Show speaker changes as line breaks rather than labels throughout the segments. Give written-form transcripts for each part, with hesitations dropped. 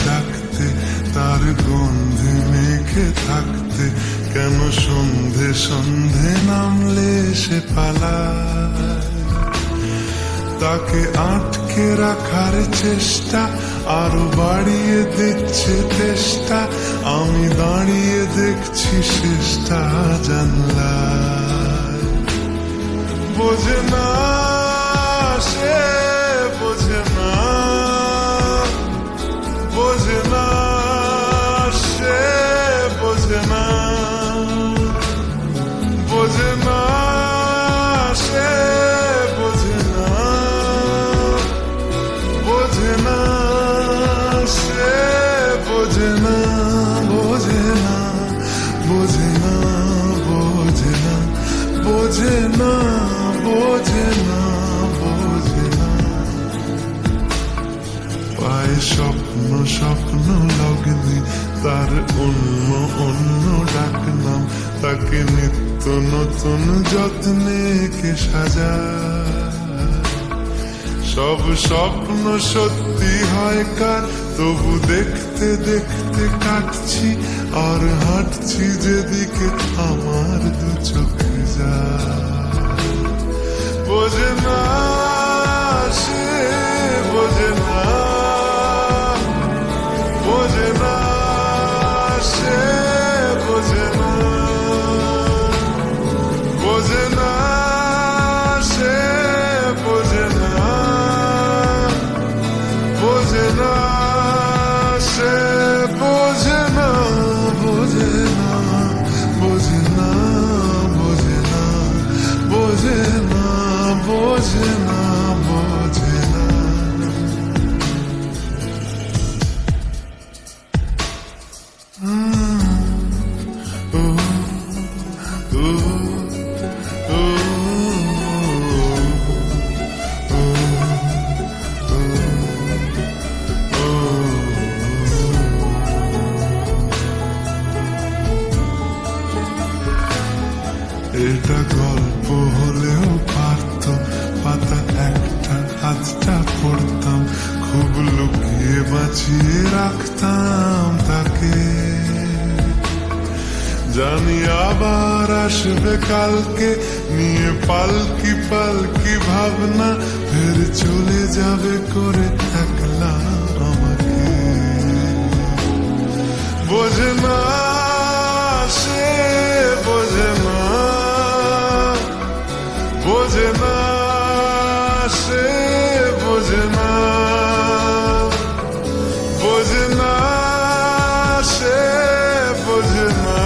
ডাকতে তার গন্ধে মেখে থাকতে, কেন সন্ধে সন্ধে নামলে সে পালায়। তাকে আটকে রাখার চেষ্টা আরো বাড়িয়ে দিচ্ছে তেষ্টা, আমি দাঁড়িয়ে দেখছি শেষটা জানলায়। বোঝে না সে, বোঝে না, বোঝে না সে, বোঝে না, বোঝে না সে, বোঝে না, বোঝে না সে, বোঝে না, বোঝে না, বোঝে না, বোঝে না, বোঝে না, বোঝে না, বোঝে না। পায় স্বপ্ন স্বপ্ন লগ্নে তার অন্য অন্য ডাকনাম, তাকে নিত্য নতুন যত্নে কে সাজায়। সব স্বপ্ন সত্যি হয় কার, তবু দেখতে দেখতে কাটছি আর হাঁটছি যেদিকে আমার দু চোখে যায়। বোঝে না সে, বোঝে না, বোঝে না সে, বোঝে না, বোঝে না সে, বোঝে না, বোঝে না সে, বোঝে না, বোঝে না, বোঝে না, বোঝে না, বোঝে না, বোঝে না, বোঝে না। এটা গল্প হলেও পারত, পাতা একটা হাতটা পড়তাম, খুব লুকিয়ে বাঁচিয়ে রাখতাম তাকে। জানি আবার আসবে কালকে, নিয়ে পালকি পালকি ভাবনা, ফের চলে যাবে করে একলা আমাকে। বোঝে না সে, বোঝে না, বোঝে না সে, বোঝে না, বোঝে না সে, বোঝে না,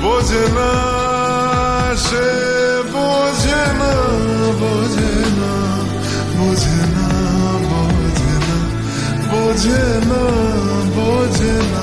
বোঝে না সে, বোঝে না, বোঝে না, বোঝে না, বোঝে না, বোঝে না, বোঝে না।